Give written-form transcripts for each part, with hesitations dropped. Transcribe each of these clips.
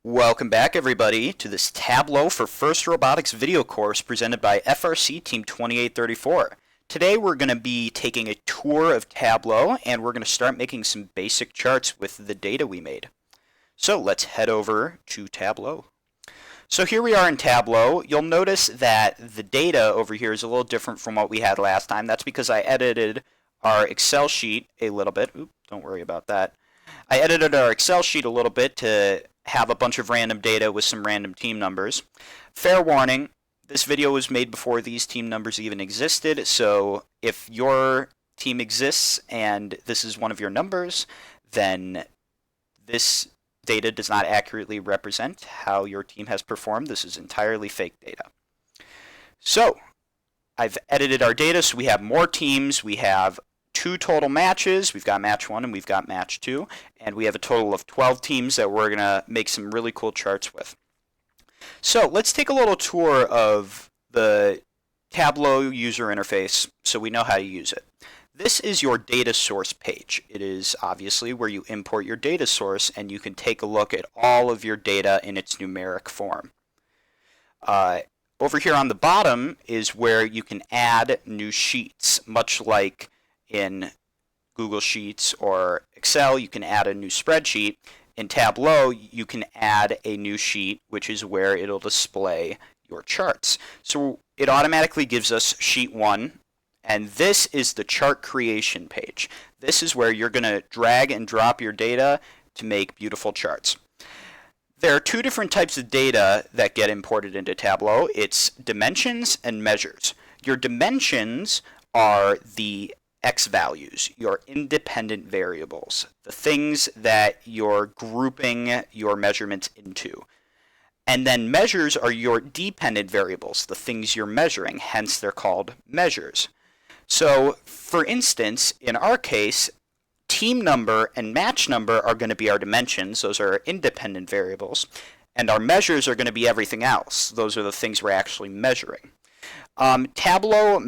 Welcome back, everybody, to this Tableau for FIRST Robotics video course presented by FRC Team 2834. Today we're going to be taking a tour of Tableau and we're going to start making some basic charts with the data we made. So let's head over to Tableau. So here we are in Tableau. You'll notice that the data over here is a little different from what we had last time. That's because I edited our Excel sheet a little bit. Oops, don't worry about that. I edited our Excel sheet a little bit to have a bunch of random data with some random team numbers. Fair warning, this video was made before these team numbers even existed, so if your team exists and this is one of your numbers, then this data does not accurately represent how your team has performed. This is entirely fake data. So, I've edited our data so we have more teams. We have 2 total matches. We've got match 1 and we've got match 2, and we have a total of 12 teams that we're going to make some really cool charts with. So let's take a little tour of the Tableau user interface so we know how to use it. This is your data source page. It is obviously where you import your data source and you can take a look at all of your data in its numeric form. Over here on the bottom is where you can add new sheets, much like in Google Sheets or Excel, you can add a new spreadsheet. In Tableau, you can add a new sheet, which is where it'll display your charts. So it automatically gives us sheet 1, and this is the chart creation page. This is where you're going to drag and drop your data to make beautiful charts. There are 2 different types of data that get imported into Tableau. It's dimensions and measures. Your dimensions are the X values, your independent variables, the things that you're grouping your measurements into. And then measures are your dependent variables, the things you're measuring, hence they're called measures. So, for instance, in our case, team number and match number are going to be our dimensions, those are our independent variables, and our measures are going to be everything else, those are the things we're actually measuring. Tableau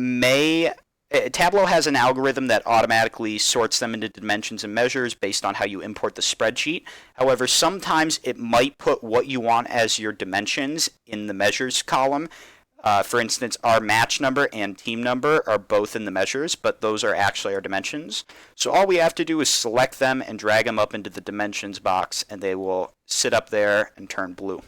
has an algorithm that automatically sorts them into dimensions and measures based on how you import the spreadsheet. However, sometimes it might put what you want as your dimensions in the measures column. For instance, our match number and team number are both in the measures, but those are actually our dimensions. So all we have to do is select them and drag them up into the dimensions box, and they will sit up there and turn blue.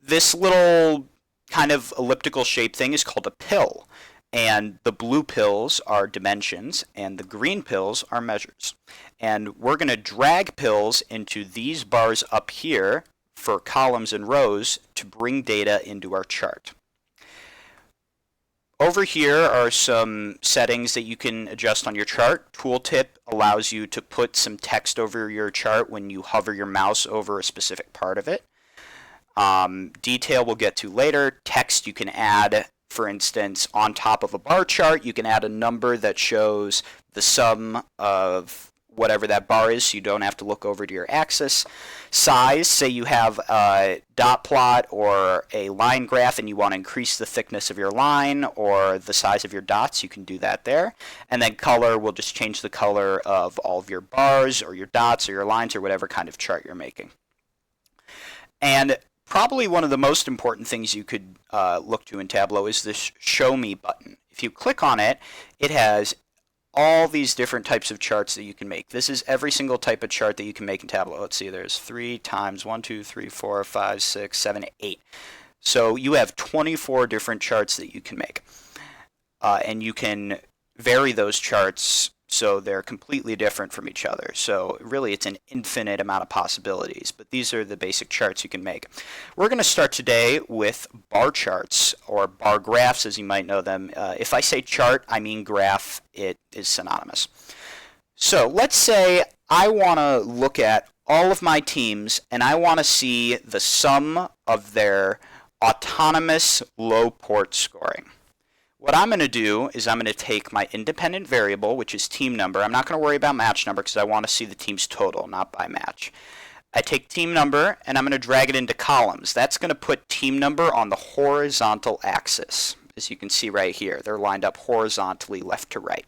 This little kind of elliptical shaped thing is called a pill, and the blue pills are dimensions and the green pills are measures, and we're going to drag pills into these bars up here for columns and rows to bring data into our chart. Over here are some settings that you can adjust on your chart. Tooltip allows you to put some text over your chart when you hover your mouse over a specific part of it. Detail we'll get to later. Text you can add, for instance, on top of a bar chart, you can add a number that shows the sum of whatever that bar is so you don't have to look over to your axis. Size, say you have a dot plot or a line graph and you want to increase the thickness of your line or the size of your dots, you can do that there. And then color, we'll just change the color of all of your bars or your dots or your lines or whatever kind of chart you're making. And probably one of the most important things you could look to in Tableau is this Show Me button. If you click on it, it has all these different types of charts that you can make. This is every single type of chart that you can make in Tableau. Let's see, there's 3 times 1, 2, 3, 4, 5, 6, 7, 8. So you have 24 different charts that you can make. And you can vary those charts so they're completely different from each other. So really it's an infinite amount of possibilities, but these are the basic charts you can make. We're going to start today with bar charts, or bar graphs as you might know them. If I say chart, I mean graph. It is synonymous. So let's say I want to look at all of my teams and I want to see the sum of their autonomous low port scoring. What I'm going to do is I'm going to take my independent variable, which is team number. I'm not going to worry about match number because I want to see the team's total, not by match. I take team number and I'm going to drag it into columns. That's going to put team number on the horizontal axis. As you can see right here, they're lined up horizontally left to right.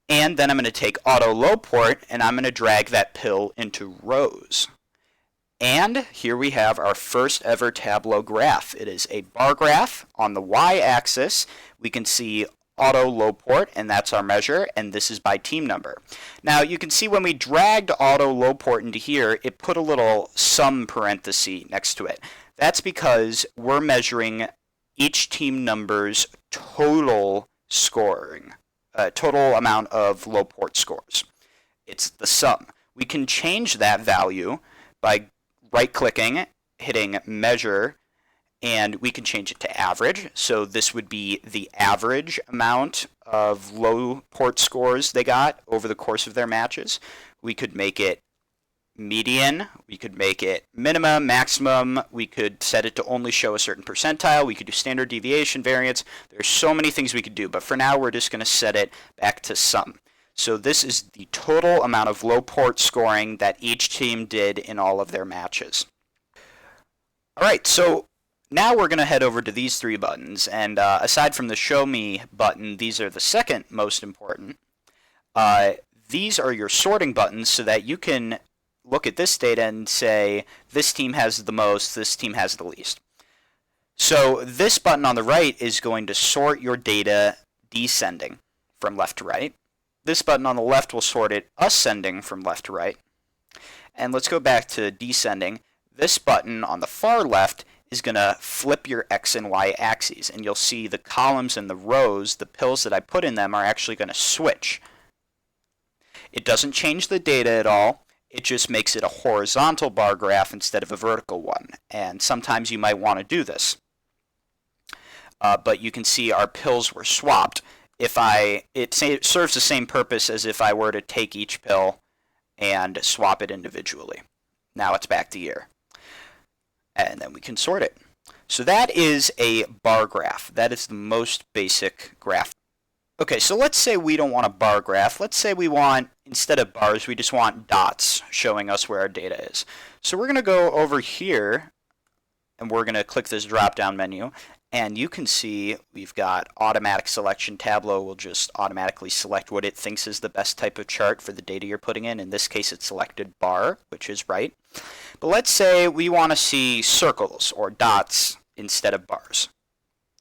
And then I'm going to take auto low port and I'm going to drag that pill into rows. And here we have our first ever Tableau graph. It is a bar graph. On the y-axis, we can see auto low port, and that's our measure, and this is by team number. Now you can see when we dragged auto low port into here, it put a little sum parenthesis next to it. That's because we're measuring each team number's total scoring, total amount of low port scores. It's the sum. We can change that value by right-clicking, hitting measure, and we can change it to average. So this would be the average amount of low port scores they got over the course of their matches. We could make it median, we could make it minimum, maximum, we could set it to only show a certain percentile, we could do standard deviation, variance. There's so many things we could do, but for now we're just going to set it back to sum. So this is the total amount of low port scoring that each team did in all of their matches. Alright, so now we're going to head over to these three buttons, and aside from the Show Me button, these are the second most important. These are your sorting buttons so that you can look at this data and say, this team has the most, this team has the least. So this button on the right is going to sort your data descending from left to right. This button on the left will sort it ascending from left to right. And let's go back to descending. This button on the far left is going to flip your X and Y axes, and you'll see the columns and the rows, the pills that I put in them, are actually going to switch. It doesn't change the data at all. It just makes it a horizontal bar graph instead of a vertical one, and sometimes you might want to do this. But you can see our pills were swapped. It serves the same purpose as if I were to take each pill and swap it individually. Now it's back to year. And then we can sort it. So that is a bar graph. That is the most basic graph. Okay, so let's say we don't want a bar graph. Let's say we want, instead of bars, we just want dots showing us where our data is. So we're going to go over here, and we're going to click this drop-down menu, and you can see we've got automatic selection. Tableau will just automatically select what it thinks is the best type of chart for the data you're putting in. In this case, it selected bar, which is right. But let's say we want to see circles or dots instead of bars.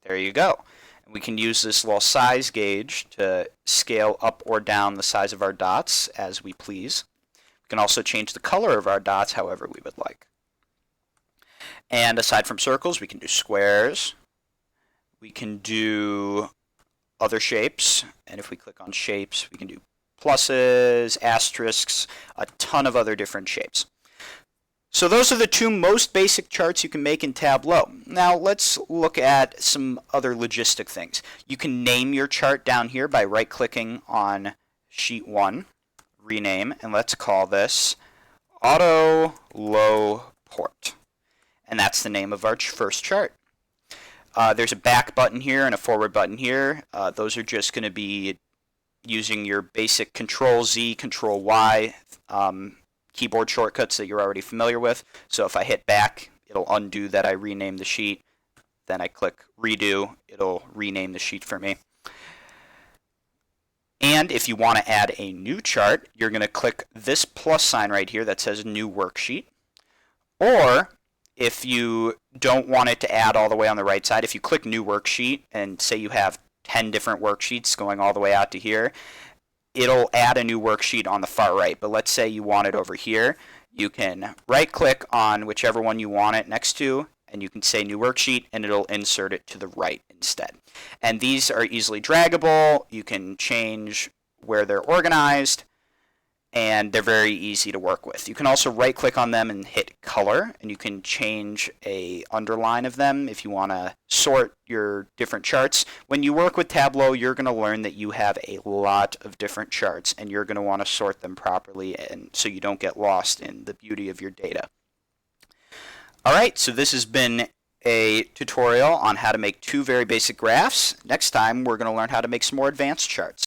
There you go. We can use this little size gauge to scale up or down the size of our dots as we please. We can also change the color of our dots however we would like. And aside from circles, we can do squares. We can do other shapes. And if we click on shapes, we can do pluses, asterisks, a ton of other different shapes. So those are the two most basic charts you can make in Tableau. Now let's look at some other logistic things. You can name your chart down here by right-clicking on Sheet 1, rename, and let's call this Auto Low Port. And that's the name of our first chart. There's a back button here and a forward button here. Those are just going to be using your basic Control-Z, Control-Y keyboard shortcuts that you're already familiar with. So if I hit back, it'll undo that I renamed the sheet. Then I click redo, it'll rename the sheet for me. And if you want to add a new chart, you're going to click this plus sign right here that says new worksheet. Or if you don't want it to add all the way on the right side, if you click new worksheet and say you have 10 different worksheets going all the way out to here, it'll add a new worksheet on the far right. But let's say you want it over here. You can right-click on whichever one you want it next to, and you can say new worksheet, and it'll insert it to the right instead. And these are easily draggable. You can change where they're organized, and they're very easy to work with. You can also right-click on them and hit color, and you can change a underline of them if you want to sort your different charts. When you work with Tableau, you're going to learn that you have a lot of different charts, and you're going to want to sort them properly and so you don't get lost in the beauty of your data. Alright, so this has been a tutorial on how to make two very basic graphs. Next time, we're going to learn how to make some more advanced charts.